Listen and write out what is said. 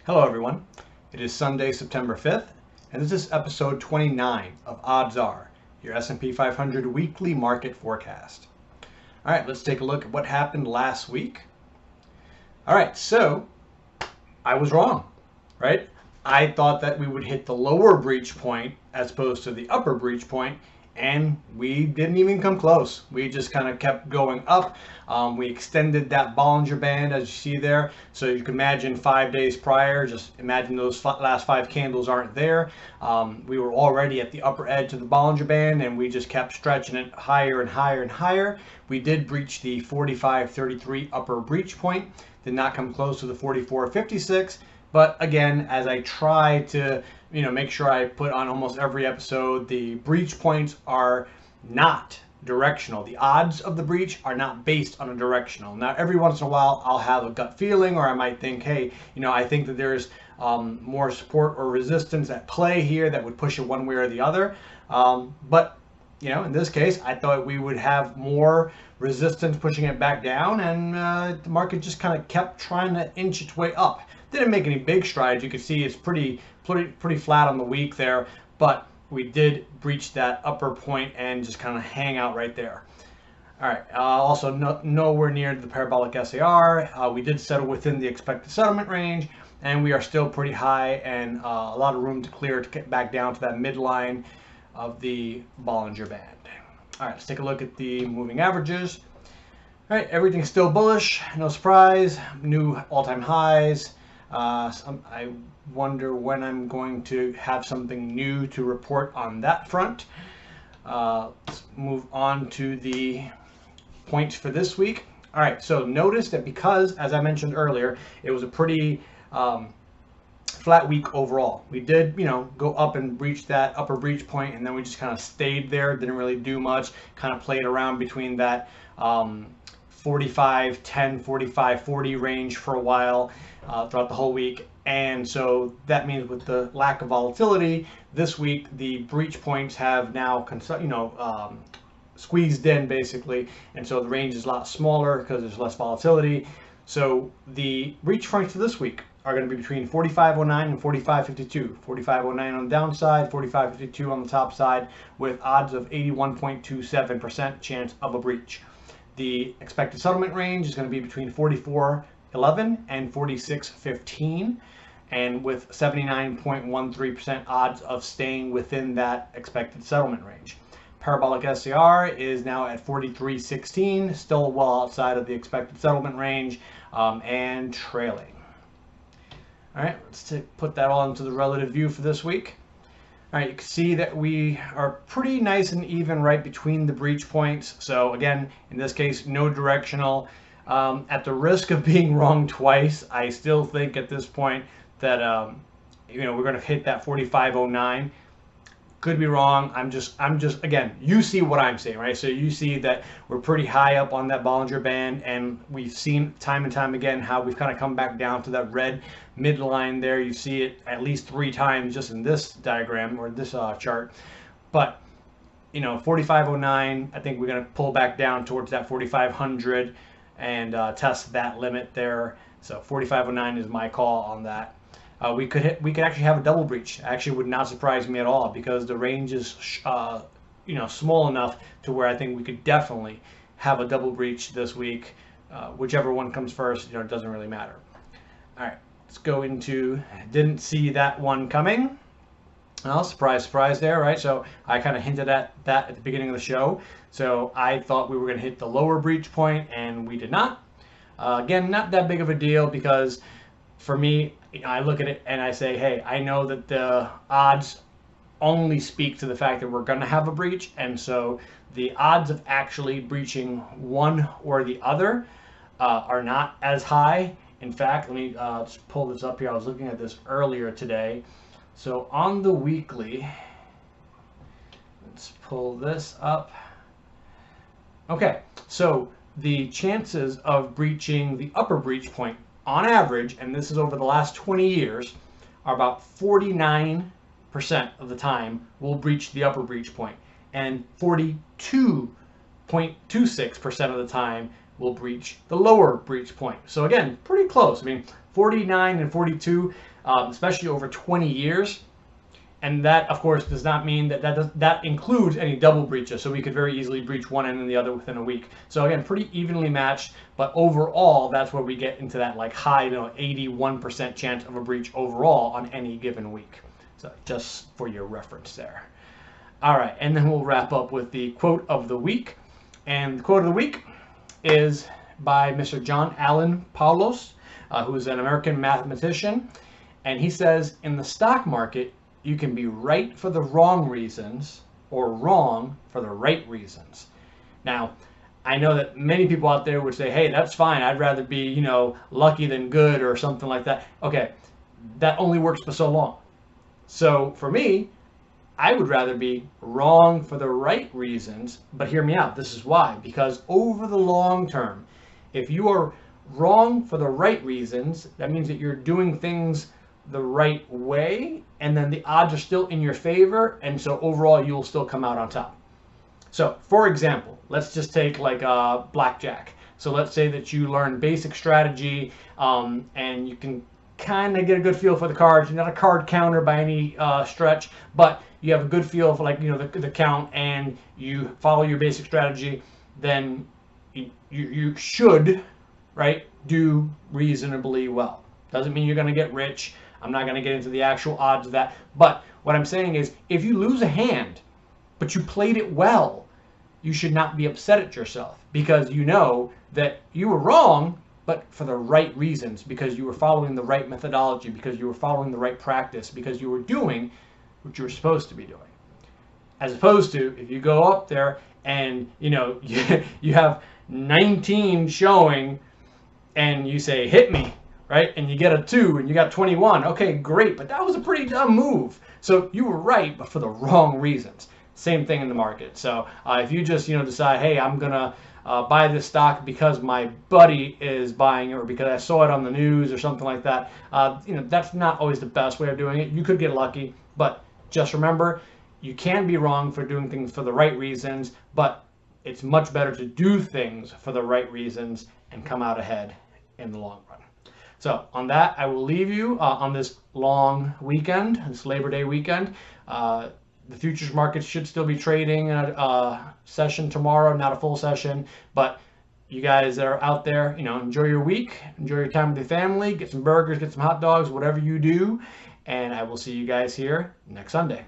Hello everyone. It is Sunday, September 5th, and this is episode 29 of Odds Are, your S&P 500 weekly market forecast. All right, let's take a look at what happened last week. All right, so I was wrong, right? I thought that we would hit the lower breach point as opposed to the upper breach point, and we didn't even come close. We just kind of kept going up. We extended that Bollinger Band, as you see there. So you can imagine 5 days prior, just imagine those last 5 candles aren't there. We were already at the upper edge of the Bollinger Band, and we just kept stretching it higher and higher and higher. We did breach the 45.33 upper breach point, did not come close to the 44.56. But again, as I try to make sure I put on almost every episode, the breach points are not directional. The odds of the breach are not based on a directional. Now, every once in a while, I'll have a gut feeling, or I might think, hey, I think that there's more support or resistance at play here that would push it one way or the other. But in this case, I thought we would have more resistance pushing it back down, and the market just kind of kept trying to inch its way up. Didn't make any big strides. You can see it's pretty flat on the week there, but we did breach that upper point and just kind of hang out right there. All right, also nowhere near the parabolic SAR. We did settle within the expected settlement range, and we are still pretty high, and a lot of room to clear to get back down to that midline of the Bollinger Band. All right, let's take a look at the moving averages. All right, everything's still bullish, no surprise, new all-time highs. I wonder when I'm going to have something new to report on that front. Let's move on to the points for this week. All right, so notice that because, as I mentioned earlier, it was a pretty flat week overall. We did, go up and reach that upper breach point, and then we just kind of stayed there, didn't really do much, kind of played around between that 45, 10, 45, 40 range for a while throughout the whole week. And so that means with the lack of volatility this week, the breach points have now squeezed in basically, and so the range is a lot smaller because there's less volatility. So the breach points for this week are going to be between 45.09 and 45.52. 45.09 on the downside, 45.52 on the top side, with odds of 81.27% chance of a breach. The expected settlement range is going to be between 44.11 and 46.15, and with 79.13% odds of staying within that expected settlement range. Parabolic SAR is now at 43.16, still well outside of the expected settlement range, and trailing. All right, let's put that all into the relative view for this week. All right, you can see that we are pretty nice and even right between the breach points. So again, in this case, no directional. At the risk of being wrong twice, I still think at this point that we're going to hit that 45.09. Could be wrong. I'm just again, you see what I'm saying, right? So you see that we're pretty high up on that Bollinger Band, and we've seen time and time again how we've kind of come back down to that red midline there. You see it at least 3 times just in this diagram or this chart. But 45.09, I think we're going to pull back down towards that 4,500 and test that limit there. So 45.09 is my call on that. We could actually have a double breach. Actually, would not surprise me at all because the range is small enough to where I think we could definitely have a double breach this week. Whichever one comes first, it doesn't really matter. All right, let's go into. Didn't see that one coming. Well, surprise, surprise there, right? So I kind of hinted at that at the beginning of the show. So I thought we were going to hit the lower breach point, and we did not. Again, not that big of a deal because for me, I look at it and I say, hey, I know that the odds only speak to the fact that we're going to have a breach, and so the odds of actually breaching one or the other are not as high. In fact, let me just pull this up here. I was looking at this earlier today. So on the weekly, let's pull this up. Okay, so the chances of breaching the upper breach point on average, and this is over the last 20 years, are about 49% of the time we'll breach the upper breach point, and 42.26% of the time will breach the lower breach point. So again, pretty close. I mean, 49 and 42, especially over 20 years. And that, of course, does not mean that includes any double breaches. So we could very easily breach one end and the other within a week. So again, pretty evenly matched. But overall, that's where we get into that like high, 81% chance of a breach overall on any given week. So just for your reference there. All right, and then we'll wrap up with the quote of the week. And the quote of the week is by Mr. John Allen Paulos, who is an American mathematician. And he says, in the stock market, you can be right for the wrong reasons or wrong for the right reasons. Now, I know that many people out there would say, hey, that's fine. I'd rather be, lucky than good or something like that. Okay, that only works for so long. So for me, I would rather be wrong for the right reasons, but hear me out. This is why. Because over the long term, if you are wrong for the right reasons, that means that you're doing things the right way, and then the odds are still in your favor, and so overall you will still come out on top. So for example, let's just take like blackjack. So let's say that you learn basic strategy, and you can kind of get a good feel for the cards. You're not a card counter by any stretch, but you have a good feel for the count, and you follow your basic strategy. Then you should, right, do reasonably well. Doesn't mean you're going to get rich. I'm not going to get into the actual odds of that. But what I'm saying is, if you lose a hand, but you played it well, you should not be upset at yourself, because you know that you were wrong, but for the right reasons, because you were following the right methodology, because you were following the right practice, because you were doing what you were supposed to be doing. As opposed to if you go up there and you have 19 showing and you say, hit me, right? And you get a 2 and you got 21. Okay, great, but that was a pretty dumb move. So you were right, but for the wrong reasons. Same thing in the market. So if you just decide, hey, I'm gonna buy this stock because my buddy is buying it, or because I saw it on the news or something like that, that's not always the best way of doing it. You could get lucky, but just remember, you can be wrong for doing things for the right reasons, but it's much better to do things for the right reasons and come out ahead in the long run. So on that, I will leave you on this long weekend, this Labor Day weekend. The futures markets should still be trading a session tomorrow, not a full session, but you guys that are out there, enjoy your week, enjoy your time with your family, get some burgers, get some hot dogs, whatever you do, and I will see you guys here next Sunday.